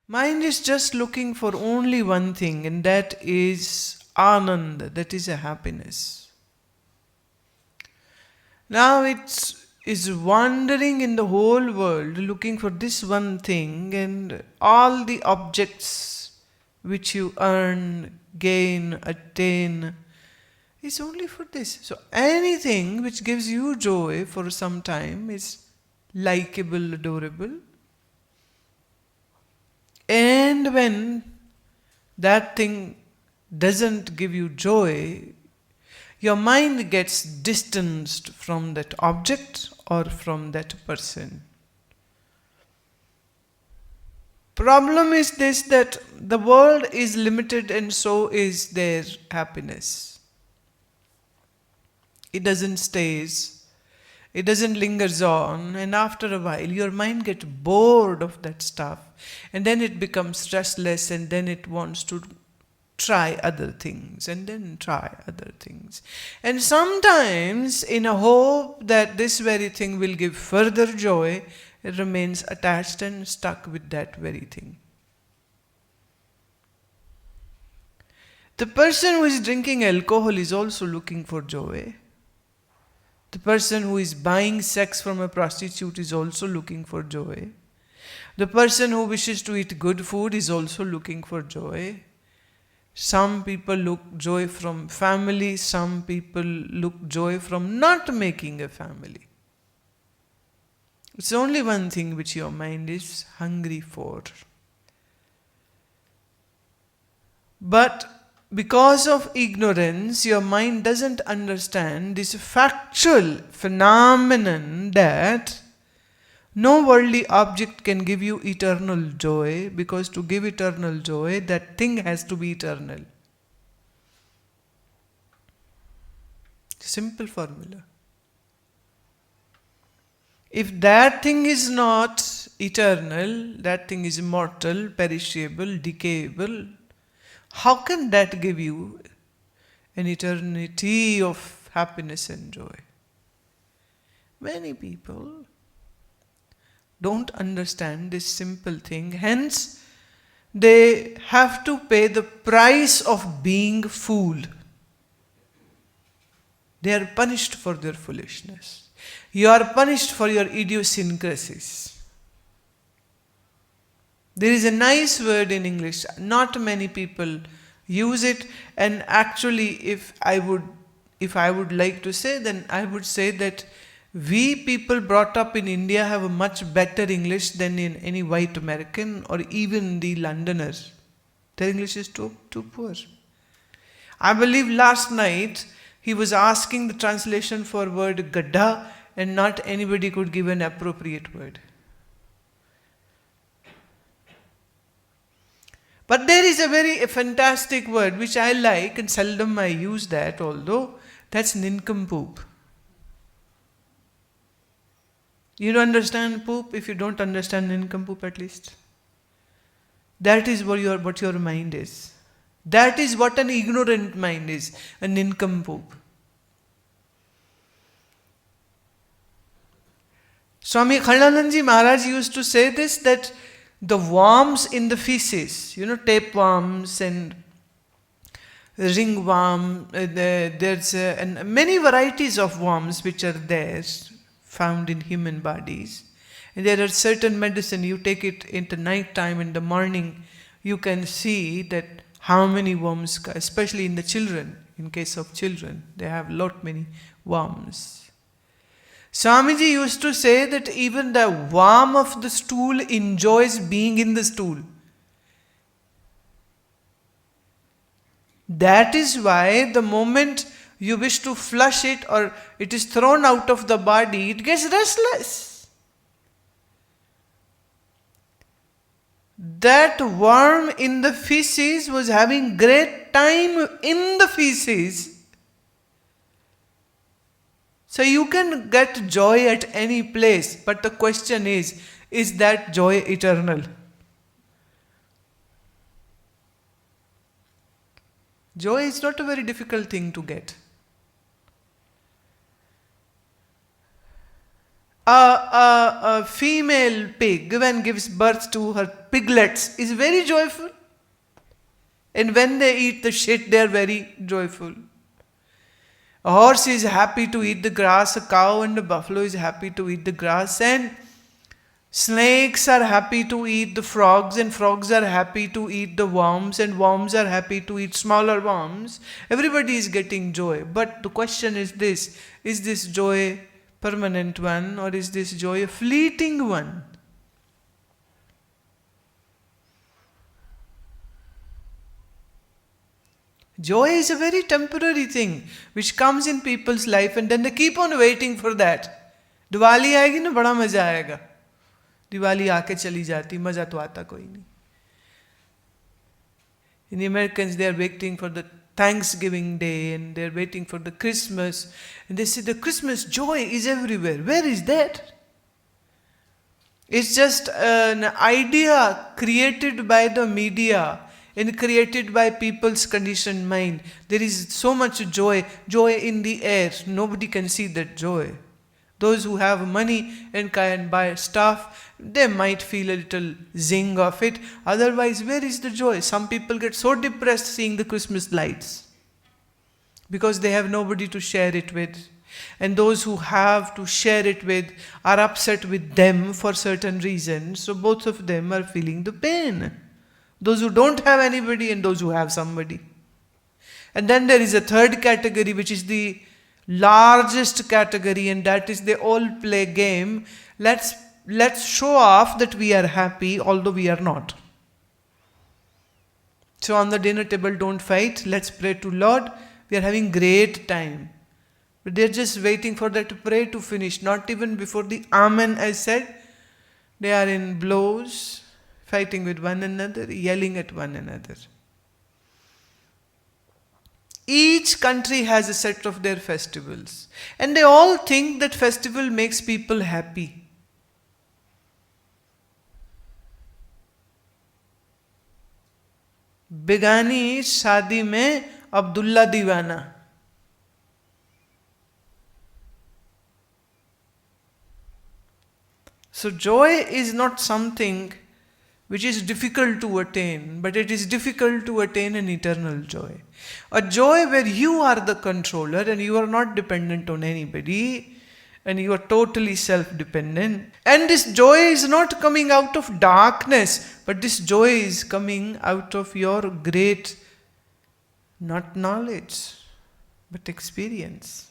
Mind is just looking for only one thing, and that is Anand, that is a happiness. Now it is wandering in the whole world looking for this one thing, and all the objects which you earn, gain, attain is only for this. So anything which gives you joy for some time is likable, adorable. And when that thing doesn't give you joy, your mind gets distanced from that object or from that person. Problem is this, that the world is limited and so is their happiness. It doesn't stays, it doesn't lingers on, and after a while your mind gets bored of that stuff, and then it becomes restless, and then it wants to try other things, and then try other things. And sometimes, in a hope that this very thing will give further joy, it remains attached and stuck with that very thing. The person who is drinking alcohol is also looking for joy. The person who is buying sex from a prostitute is also looking for joy. The person who wishes to eat good food is also looking for joy. Some people look joy from family, some people look joy from not making a family. It's only one thing which your mind is hungry for. But because of ignorance, your mind doesn't understand this factual phenomenon that no worldly object can give you eternal joy, because to give eternal joy, that thing has to be eternal. Simple formula. If that thing is not eternal, that thing is mortal, perishable, decayable, how can that give you an eternity of happiness and joy? Many people don't understand this simple thing, hence they have to pay the price of being fooled. They are punished for their foolishness. You are punished for your idiosyncrasies. There is a nice word in English, not many people use it, and actually if I would like to say, then I would say that we people brought up in India have a much better English than in any white American or even the Londoners. Their English is too poor. I believe last night he was asking the translation for word gadda, and not anybody could give an appropriate word. But there is a very fantastic word which I like, and seldom I use that, although that's nincompoop. You don't understand poop if you don't understand nincompoop at least. That is what your mind is. That is what an ignorant mind is, a nincompoop. Swami Khandananji Maharaj used to say this, that the worms in the feces, tapeworms and ringworm, there's and many varieties of worms which are there, found in human bodies. And there are certain medicine, you take it in the night time, in the morning, you can see that how many worms, especially in the children, in case of children, they have lot many worms. Swamiji used to say that even the worm of the stool enjoys being in the stool. That is why the moment you wish to flush it or it is thrown out of the body, it gets restless. That worm in the feces was having great time in the feces. So you can get joy at any place, but the question is that joy eternal? Joy is not a very difficult thing to get. A female pig, when gives birth to her piglets, is very joyful. And when they eat the shit, they are very joyful. A horse is happy to eat the grass, a cow and a buffalo is happy to eat the grass, and snakes are happy to eat the frogs, and frogs are happy to eat the worms, and worms are happy to eat smaller worms. Everybody is getting joy. But the question is this: is this joy permanent one, or is this joy a fleeting one? Joy is a very temporary thing which comes in people's life and then they keep on waiting for that. Diwali आएगी ना, बड़ा मजा आएगा. दिवाली आके चली जाती, मजा तो आता कोई नहीं. In the Americans, they are waiting for the Thanksgiving Day and they are waiting for the Christmas, and they say the Christmas joy is everywhere. Where is that? It's just an idea created by the media and created by people's conditioned mind. There is so much joy in the air. Nobody can see that joy. Those who have money and can buy stuff, they might feel a little zing of it. Otherwise, where is the joy? Some people get so depressed seeing the Christmas lights because they have nobody to share it with. And those who have to share it with are upset with them for certain reasons. So both of them are feeling the pain. Those who don't have anybody and those who have somebody. And then there is a third category, which is the largest category, and that is they all play game. Let's show off that we are happy, although we are not. So on the dinner table, don't fight. Let's pray to Lord. We are having great time. But they're just waiting for that prayer to finish. Not even before the Amen is said. They are in blows, fighting with one another, yelling at one another. Each country has a set of their festivals. And they all think that festival makes people happy. Begani शादी में अब्दुल्ला दीवाना. So joy is not something which is difficult to attain, but it is difficult to attain an eternal joy. A joy where you are the controller and you are not dependent on anybody and you are totally self-dependent. And this joy is not coming out of darkness, but this joy is coming out of your great, not knowledge, but experience.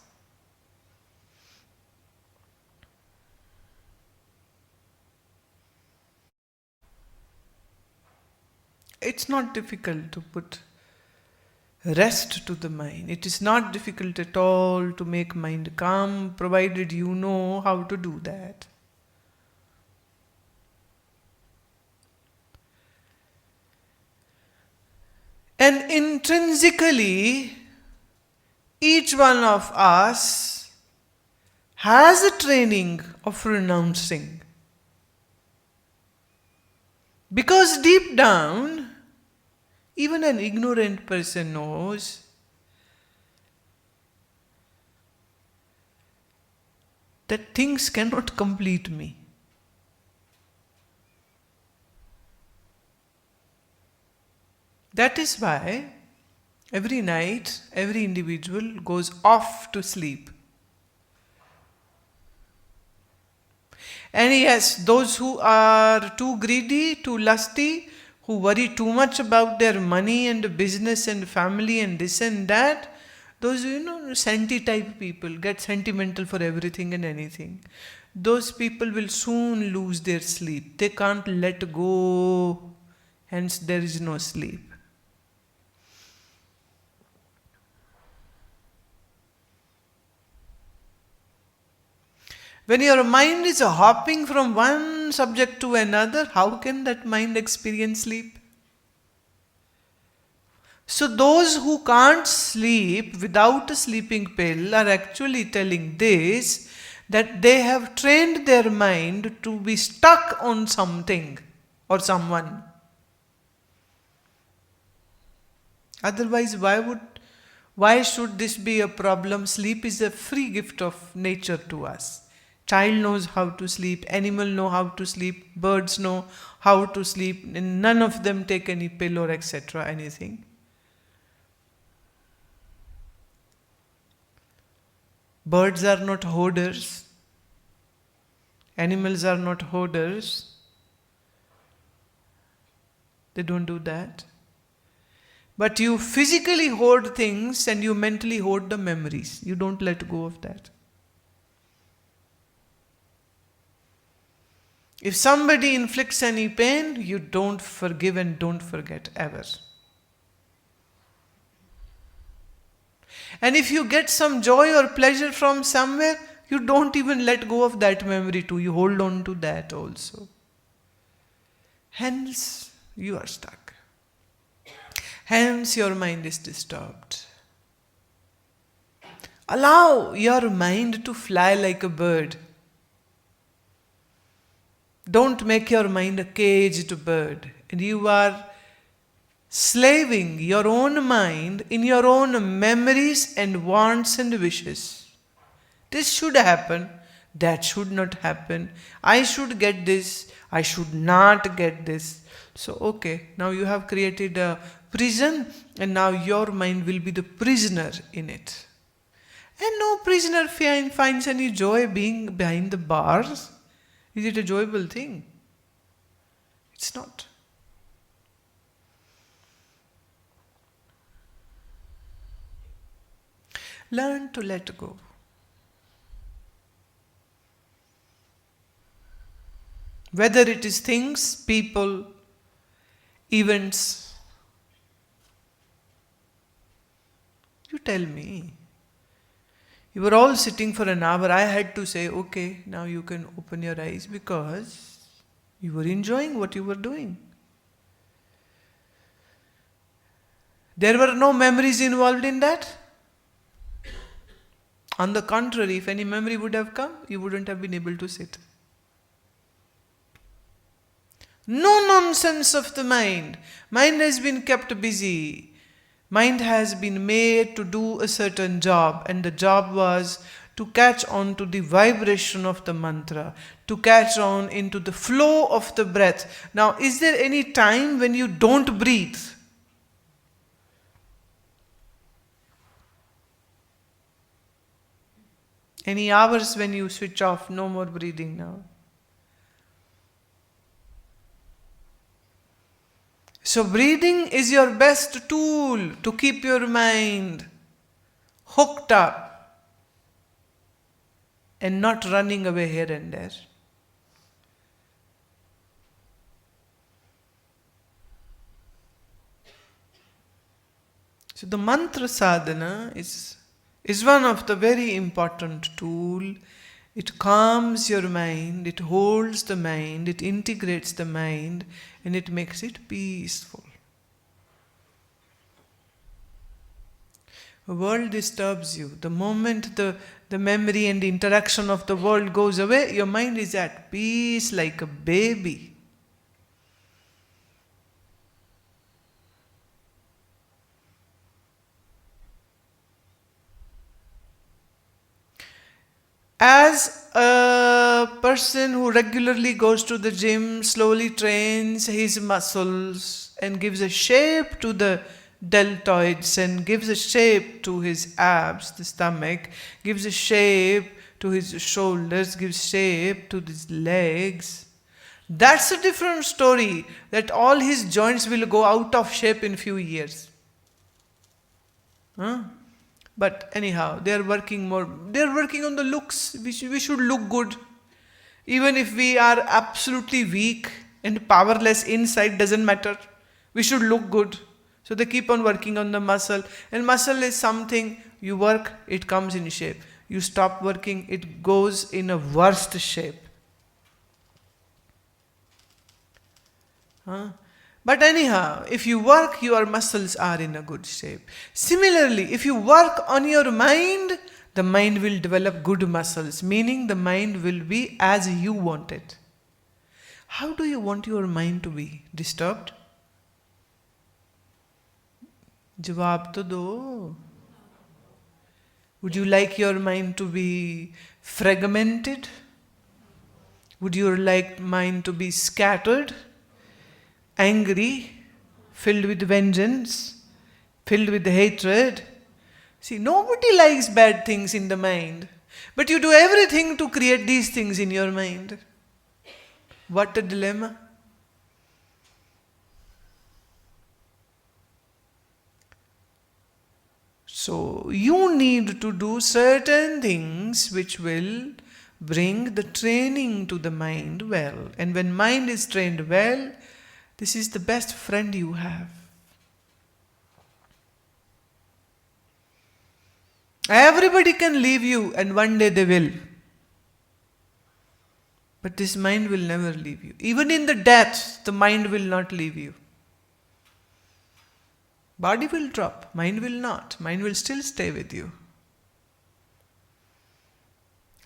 It's not difficult to put rest to the mind. It is not difficult at all to make mind calm, provided you know how to do that. And intrinsically, each one of us has a training of renouncing. Because deep down, even an ignorant person knows that things cannot complete me. That is why every night, every individual goes off to sleep. And yes, those who are too greedy, too lusty, who worry too much about their money and business and family and this and that, those, senti type people, get sentimental for everything and anything. Those people will soon lose their sleep. They can't let go, hence there is no sleep. When your mind is hopping from one subject to another, how can that mind experience sleep? So those who can't sleep without a sleeping pill are actually telling this, that they have trained their mind to be stuck on something or someone. Otherwise, why should this be a problem? Sleep is a free gift of nature to us. Child knows how to sleep, animal know how to sleep, birds know how to sleep, and none of them take any pill or etc. anything. Birds are not hoarders. Animals are not hoarders. They don't do that. But you physically hoard things and you mentally hoard the memories. You don't let go of that. If somebody inflicts any pain, you don't forgive and don't forget ever. And if you get some joy or pleasure from somewhere, you don't even let go of that memory too. You hold on to that also. Hence, you are stuck. Hence, your mind is disturbed. Allow your mind to fly like a bird. Don't make your mind a caged bird. And you are slaving your own mind in your own memories and wants and wishes. This should happen. That should not happen. I should get this. I should not get this. So, okay, now you have created a prison and now your mind will be the prisoner in it. And no prisoner finds any joy being behind the bars. Is it a joyful thing? It's not. Learn to let go. Whether it is things, people, events, you tell me. You were all sitting for an hour. I had to say, okay, now you can open your eyes because you were enjoying what you were doing. There were no memories involved in that. On the contrary, if any memory would have come, you wouldn't have been able to sit. No nonsense of the mind. Mind has been kept busy. Mind has been made to do a certain job, and the job was to catch on to the vibration of the mantra, to catch on into the flow of the breath. Now, is there any time when you don't breathe? Any hours when you switch off, no more breathing now? So breathing is your best tool to keep your mind hooked up and not running away here and there. So the mantra sadhana is one of the very important tool. It calms your mind, it holds the mind, it integrates the mind, and it makes it peaceful. The world disturbs you. The moment the memory and the interaction of the world goes away, your mind is at peace like a baby. As a person who regularly goes to the gym, slowly trains his muscles and gives a shape to the deltoids and gives a shape to his abs, the stomach, gives a shape to his shoulders, gives shape to his legs. That's a different story, that all his joints will go out of shape in few years. But anyhow, they are working more. They are working on the looks. We should look good. Even if we are absolutely weak and powerless inside, doesn't matter. We should look good. So they keep on working on the muscle. And muscle is something, you work, it comes in shape. You stop working, it goes in a worst shape. But anyhow, if you work, your muscles are in a good shape. Similarly, if you work on your mind, the mind will develop good muscles, meaning the mind will be as you want it. How do you want your mind to be? Disturbed? Jawab to do. Would you like your mind to be fragmented? Would you like mind to be scattered, angry, filled with vengeance, filled with hatred? See, nobody likes bad things in the mind. But you do everything to create these things in your mind. What a dilemma. So, you need to do certain things which will bring the training to the mind well. And when mind is trained well, this is the best friend you have. Everybody can leave you, and one day they will. But this mind will never leave you. Even in the death, the mind will not leave you. Body will drop, mind will not. Mind will still stay with you.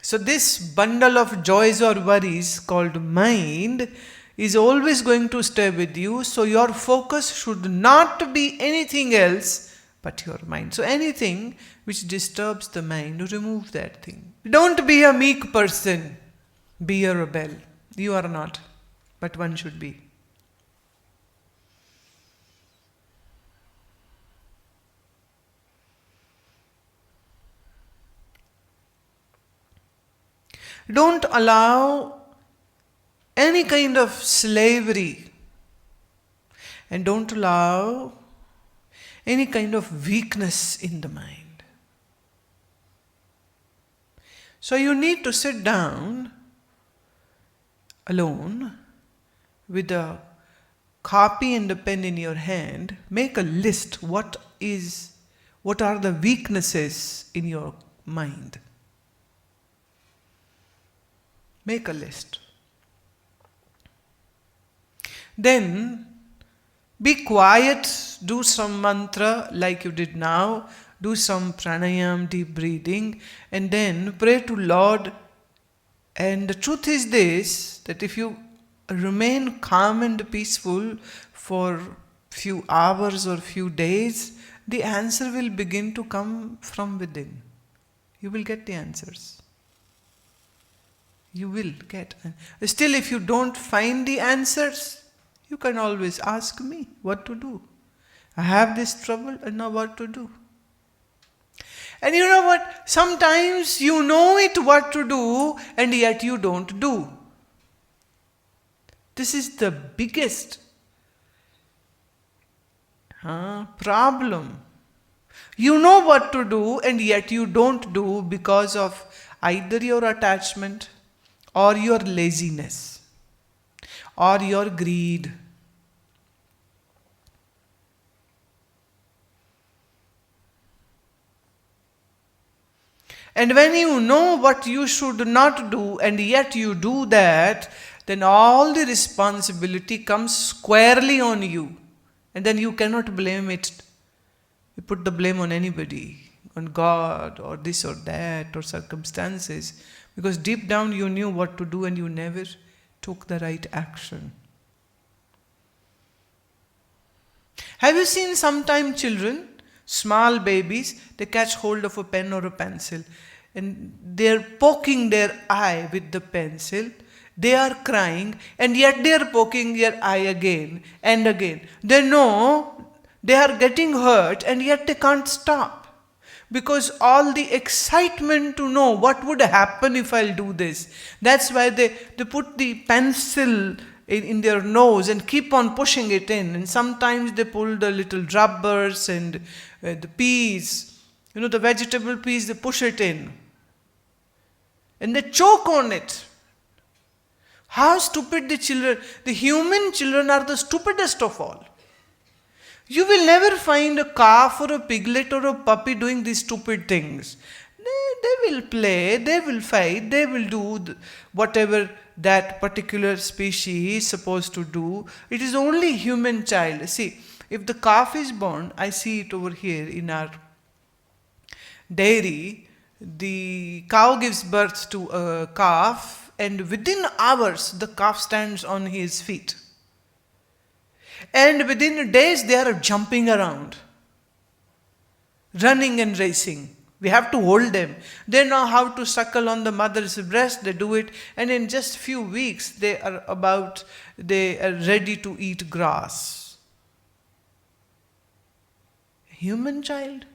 So this bundle of joys or worries called mind is always going to stay with you. So your focus should not be anything else but your mind. So anything which disturbs the mind, remove that thing. Don't be a meek person. Be a rebel. You are not, but one should be. Don't allow any kind of slavery, and don't allow any kind of weakness in the mind. So you need to sit down alone with a copy and a pen in your hand. Make a list. What are the weaknesses in your mind? Make a list. Then be quiet, do some mantra like you did now, do some pranayam, deep breathing, and then pray to Lord. And the truth is this, that if you remain calm and peaceful for few hours or few days, the answer will begin to come from within. You will get the answers. You will get. Still, if you don't find the answers, you can always ask me what to do. I have this trouble and now what to do. And you know what? Sometimes you know it what to do and yet you don't do. This is the biggest problem. You know what to do and yet you don't do because of either your attachment or your laziness or your greed. And when you know what you should not do and yet you do that, then all the responsibility comes squarely on you. And then you cannot blame it. You put the blame on anybody, on God or this or that or circumstances. Because deep down you knew what to do and you never took the right action. Have you seen sometime children, small babies, they catch hold of a pen or a pencil and they're poking their eye with the pencil. They are crying and yet they are poking their eye again and again. They know they are getting hurt and yet they can't stop. Because all the excitement to know what would happen if I'll do this. That's why they put the pencil in their nose and keep on pushing it in. And sometimes they pull the little rubbers and the peas. You know, the vegetable peas, they push it in. And they choke on it. How stupid the children, the human children are the stupidest of all. You will never find a calf or a piglet or a puppy doing these stupid things. They will play, they will fight, they will do whatever that particular species is supposed to do. It is only human child. See, if the calf is born, I see it over here in our dairy, the cow gives birth to a calf and within hours the calf stands on his feet. And within days they are jumping around, running and racing. We have to hold them. They know how to suckle on the mother's breast, they do it, and in just few weeks they are ready to eat grass. Human child?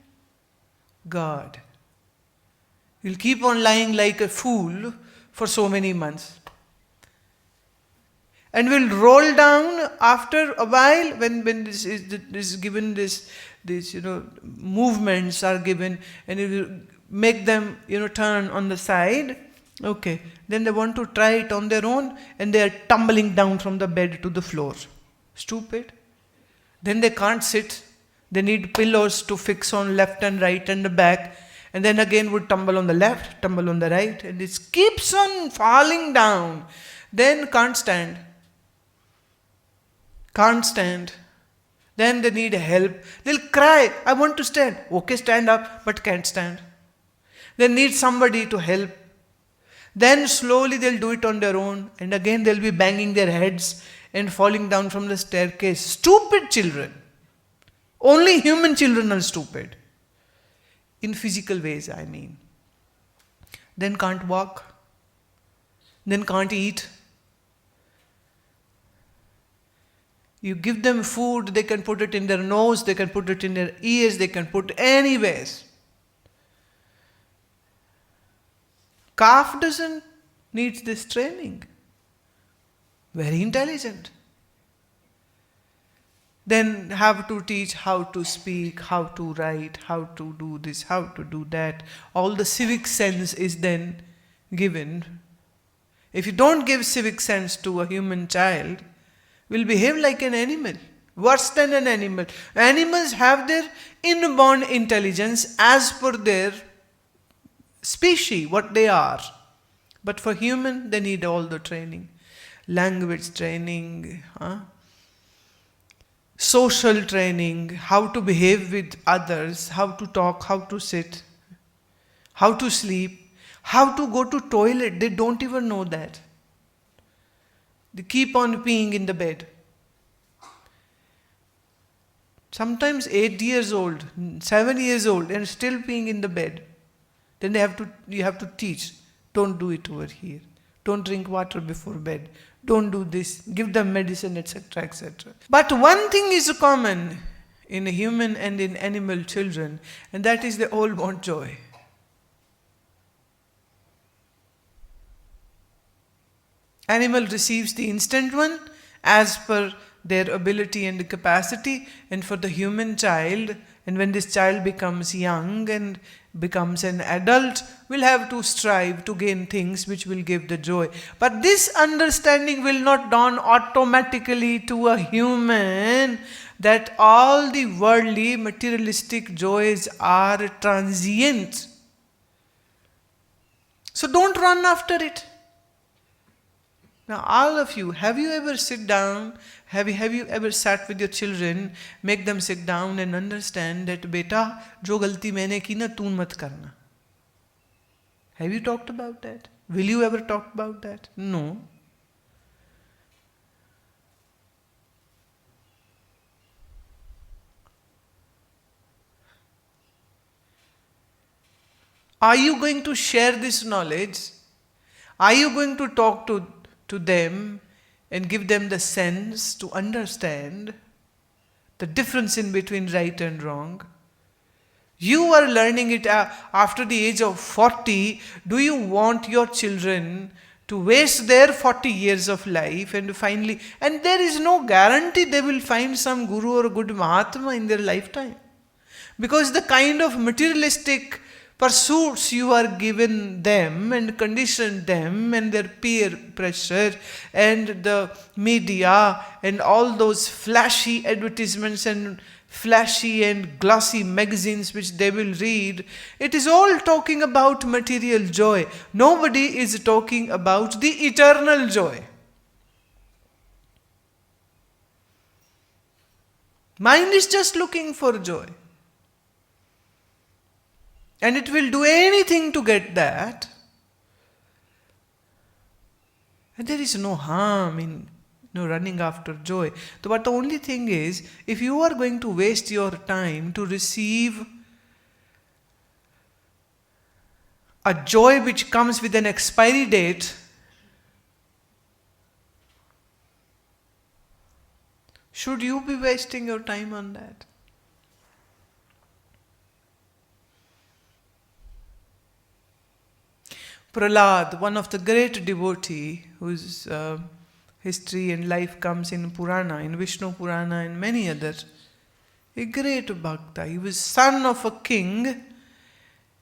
God. You'll keep on lying like a fool for so many months. And will roll down after a while when this is given, this movements are given, and it will make them turn on the side. Okay, then they want to try it on their own, and they are tumbling down from the bed to the floor. Stupid. Then they can't sit. They need pillows to fix on left and right and the back, and then again would tumble on the left, tumble on the right, and it keeps on falling down. Then can't stand. Can't stand. Then they need help. They'll cry, I want to stand. Okay, stand up, but can't stand. They need somebody to help. Then slowly they'll do it on their own, and again they'll be banging their heads and falling down from the staircase. Stupid children. Only human children are stupid. In physical ways, I mean. Then can't walk. Then can't eat. You give them food, they can put it in their nose, they can put it in their ears, they can put anywhere. Calf doesn't need this training. Very intelligent. Then have to teach how to speak, how to write, how to do this, how to do that. All the civic sense is then given. If you don't give civic sense to a human child, will behave like an animal, worse than an animal. Animals have their inborn intelligence as per their species, what they are. But for human, they need all the training. Language training, social training, how to behave with others, how to talk, how to sit, how to sleep, how to go to toilet. They don't even know that. They keep on peeing in the bed. Sometimes 8 years old, 7 years old, and still peeing in the bed. Then you have to teach. Don't do it over here. Don't drink water before bed. Don't do this. Give them medicine, etc., etc. But one thing is common in human and in animal children, and that is they all want joy. Animal receives the instant one as per their ability and capacity, and for the human child, and when this child becomes young and becomes an adult, will have to strive to gain things which will give the joy. But this understanding will not dawn automatically to a human that all the worldly materialistic joys are transient. So don't run after it. Now all of you, have you ever sit down, have you ever sat with your children, make them sit down and understand that beta, jo galti maine ki na tu mat karna. Have you talked about that? Will you ever talk about that? No. Are you going to share this knowledge? Are you going to talk to them and give them the sense to understand the difference in between right and wrong? You are learning it after the age of 40. Do you want your children to waste their 40 years of life and there is no guarantee they will find some guru or good Mahatma in their lifetime. Because the kind of materialistic pursuits you are given them and conditioned them, and their peer pressure and the media and all those flashy advertisements and flashy and glossy magazines which they will read, it is all talking about material joy. Nobody is talking about the eternal joy. Mind is just looking for joy. And it will do anything to get that. And there is no harm in running after joy. But the only thing is, if you are going to waste your time to receive a joy which comes with an expiry date, should you be wasting your time on that? Prahlad, one of the great devotee whose history and life comes in Purana, in Vishnu Purana and many others, a great bhakta. He was son of a king,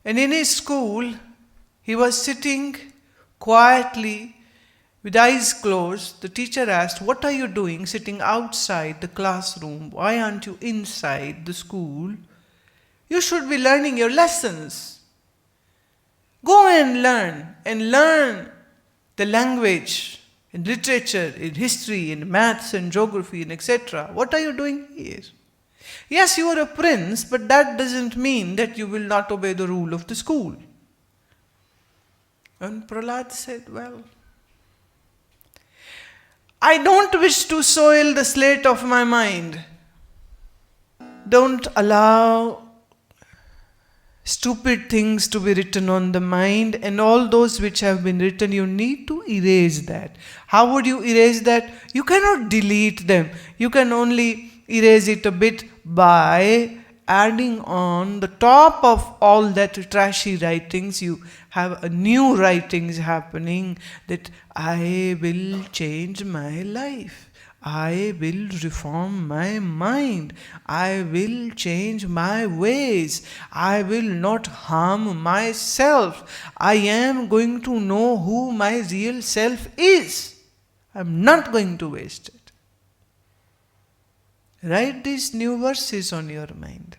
and in his school he was sitting quietly with eyes closed. The teacher asked, "What are you doing sitting outside the classroom? Why aren't you inside the school? You should be learning your lessons. Go and learn the language, in literature, in history, in maths and geography and etc. What are you doing here? Yes, you are a prince, but that doesn't mean that you will not obey the rule of the school." And Prahlad said, "Well, I don't wish to soil the slate of my mind. Don't allow stupid things to be written on the mind, and all those which have been written, you need to erase that." How would you erase that? You cannot delete them. You can only erase it a bit by adding on the top of all that trashy writings. You have a new writings happening that I will change my life. I will reform my mind. I will change my ways. I will not harm myself. I am going to know who my real self is. I am not going to waste it. Write these new verses on your mind.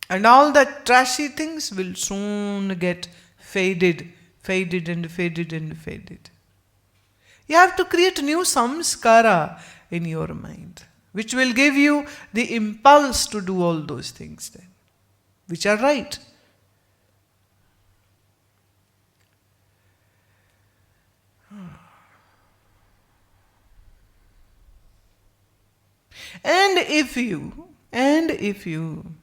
And all that trashy things will soon get faded. You have to create new samskara in your mind, which will give you the impulse to do all those things then, which are right. And if you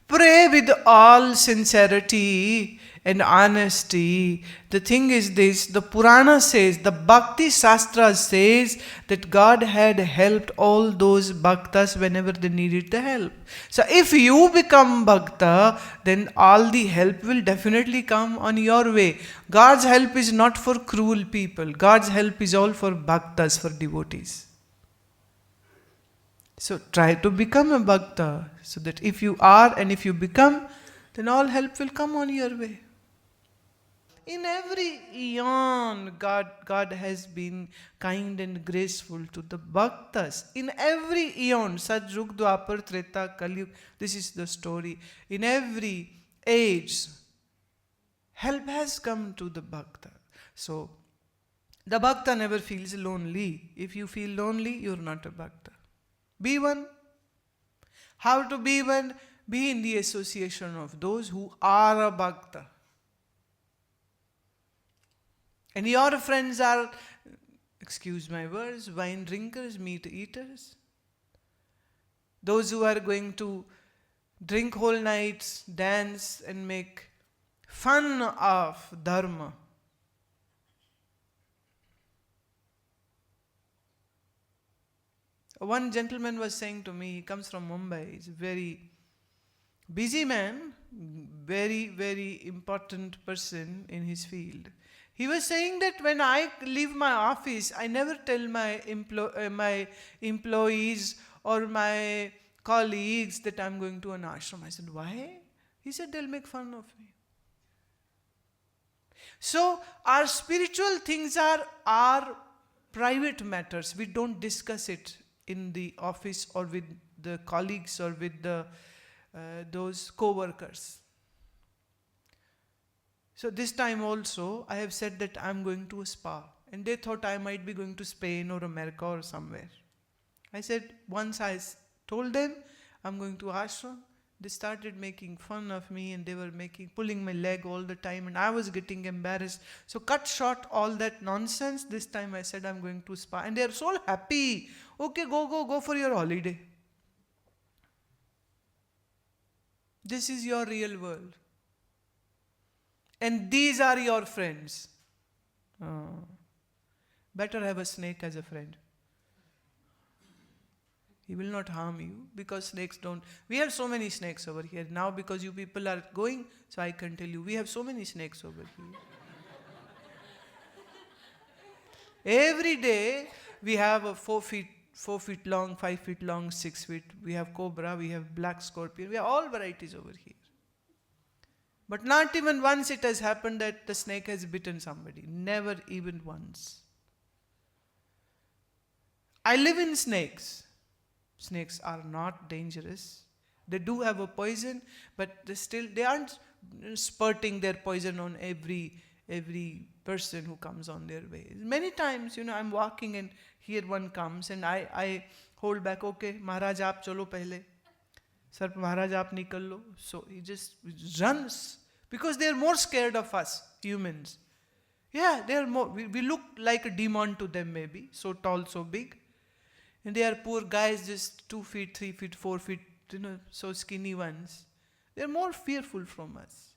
pray with all sincerity and honesty, the thing is this, the Purana says, the Bhakti Shastra says that God had helped all those bhaktas whenever they needed the help. So if you become bhakta, then all the help will definitely come on your way. God's help is not for cruel people. God's help is all for bhaktas, for devotees. So try to become a bhakta, so that if you are and if you become, then all help will come on your way. In every eon, God has been kind and graceful to the bhaktas. In every eon, Satyug, Dwapar, Treta, Kalyug, this is the story. In every age, help has come to the bhakta. So, the bhakta never feels lonely. If you feel lonely, you're not a bhakta. Be one. How to be one? Be in the association of those who are a bhakta. And your friends are, excuse my words, wine drinkers, meat eaters. Those who are going to drink whole nights, dance and make fun of dharma. One gentleman was saying to me, he comes from Mumbai, he's a very busy man, very, very important person in his field. He was saying that when I leave my office, I never tell my employees or my colleagues that I'm going to an ashram. I said, why? He said, they'll make fun of me. So our spiritual things are private matters. We don't discuss it in the office or with the colleagues or with those co-workers. So this time also, I have said that I'm going to a spa. And they thought I might be going to Spain or America or somewhere. I said, once I told them I'm going to ashram, they started making fun of me and they were pulling my leg all the time and I was getting embarrassed. So cut short all that nonsense. This time I said I'm going to spa. And they are so happy. Okay, go for your holiday. This is your real world. And these are your friends. Better have a snake as a friend. He will not harm you because snakes don't. We have so many snakes over here. Now because you people are going, so I can tell you, we have so many snakes over here. Every day we have a 4 feet long, 5 feet long, 6 feet. We have cobra, we have black scorpion. We have all varieties over here. But not even once it has happened that the snake has bitten somebody. Never even once. I live in snakes. Snakes are not dangerous. They do have a poison, but they aren't spurting their poison on every person who comes on their way. Many times, I'm walking and here one comes and I hold back. Okay, Maharaj, aap chalo pehle. Sir, Maharaj, aap nikal lo. So he just runs because they are more scared of us humans. Yeah, they are more. We look like a demon to them, maybe so tall, so big. And they are poor guys, just 2 feet, 3 feet, 4 feet, so skinny ones. They are more fearful from us.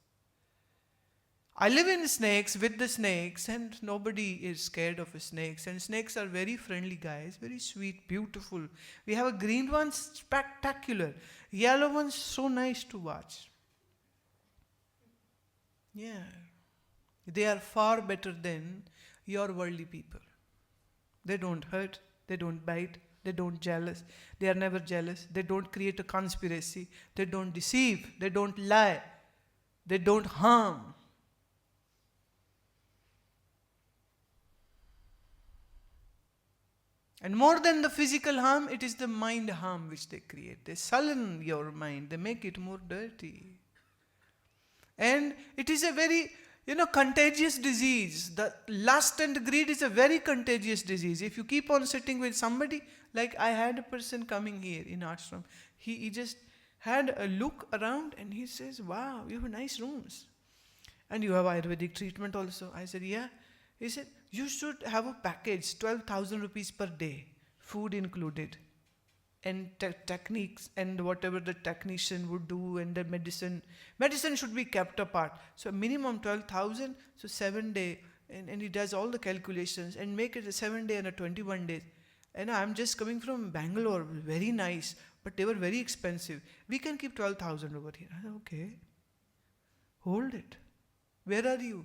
I live in snakes, with the snakes, and nobody is scared of snakes. And snakes are very friendly guys, very sweet, beautiful. We have a green one, spectacular. Yellow one, so nice to watch. Yeah. They are far better than your worldly people. They don't hurt, they don't bite. They don't jealous. They are never jealous. They don't create a conspiracy. They don't deceive. They don't lie. They don't harm. And more than the physical harm, it is the mind harm which they create. They sullen your mind. They make it more dirty. And it is a very contagious disease. The lust and greed is a very contagious disease. If you keep on sitting with somebody, like I had a person coming here in ashram, he just had a look around and he says, wow, you have nice rooms. And you have Ayurvedic treatment also. I said, yeah. He said, you should have a package, 12,000 rupees per day, food included. And techniques and whatever the technician would do and the medicine should be kept apart. So minimum 12,000, so 7 days, and he does all the calculations and make it a 7 day and a 21 days. And I'm just coming from Bangalore, very nice, but they were very expensive. We can keep 12,000 over here. I said, okay, hold it. Where are you?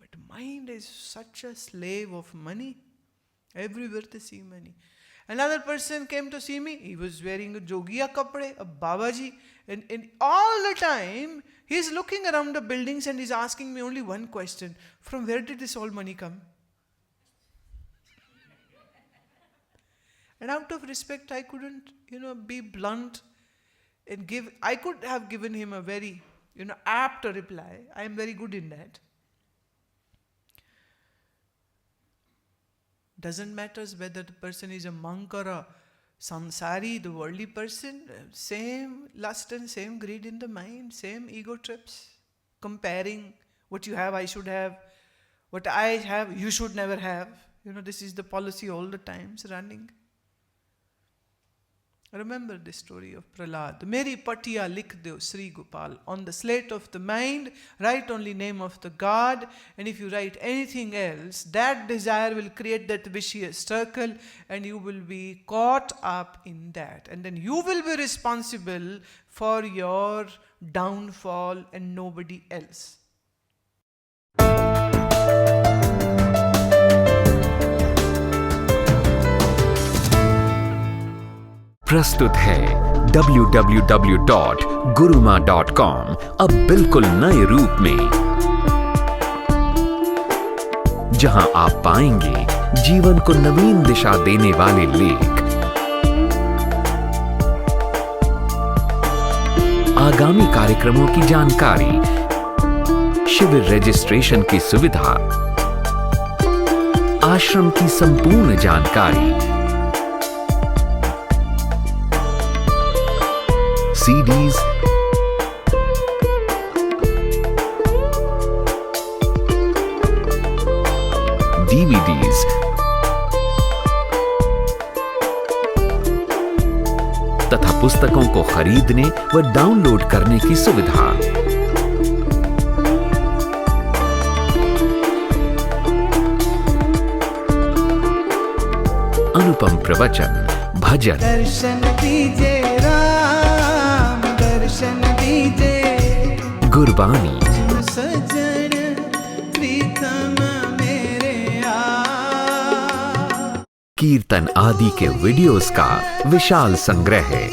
But mind is such a slave of money. Everywhere they see money. Another person came to see me. He was wearing a jogiya kapde, a babaji. And all the time, he's looking around the buildings and he's asking me only one question. From where did this all money come? And out of respect, I couldn't, be blunt and give. I could have given him a very, apt reply. I am very good in that. Doesn't matter whether the person is a monk or a samsari, the worldly person, same lust and same greed in the mind, same ego trips, comparing what you have, I should have, what I have, you should never have. This is the policy all the times running. Remember this story of Prahlad. Meri patiya likh deo Sri Gopal. On the slate of the mind, write only name of the God. And if you write anything else, that desire will create that vicious circle and you will be caught up in that. And then you will be responsible for your downfall and nobody else. प्रस्तुत है www.gurumaa.com अब बिल्कुल नए रूप में, जहां आप पाएंगे जीवन को नवीन दिशा देने वाले लेख, आगामी कार्यक्रमों की जानकारी, शिविर रजिस्ट्रेशन की सुविधा, आश्रम की संपूर्ण जानकारी, CDs, DVDs, तथा पुस्तकों को खरीदने व डाउनलोड करने की सुविधा। अनुपम प्रवचन, भजन, दर्शन दीजिए राम, दर्शन दीजिए गुरबानी, सजन प्रीतम मेरे आ। कीर्तन आदि के वीडियोस का विशाल संग्रह है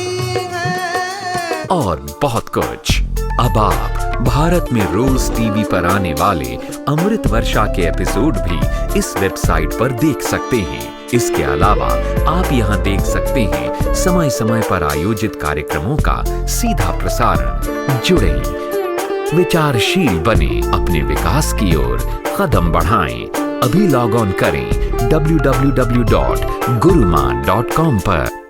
और बहुत कुछ। अब आप भारत में रोज टीवी पर आने वाले अमृत वर्षा के एपिसोड भी इस वेबसाइट पर देख सकते हैं। इसके अलावा आप यहां देख सकते हैं समय समय पर आयोजित कार्यक्रमों का सीधा प्रसारण। जुड़े, विचारशील बने, अपने विकास की ओर कदम बढ़ाएं। अभी लॉग ऑन करें www.gurumaa.com पर।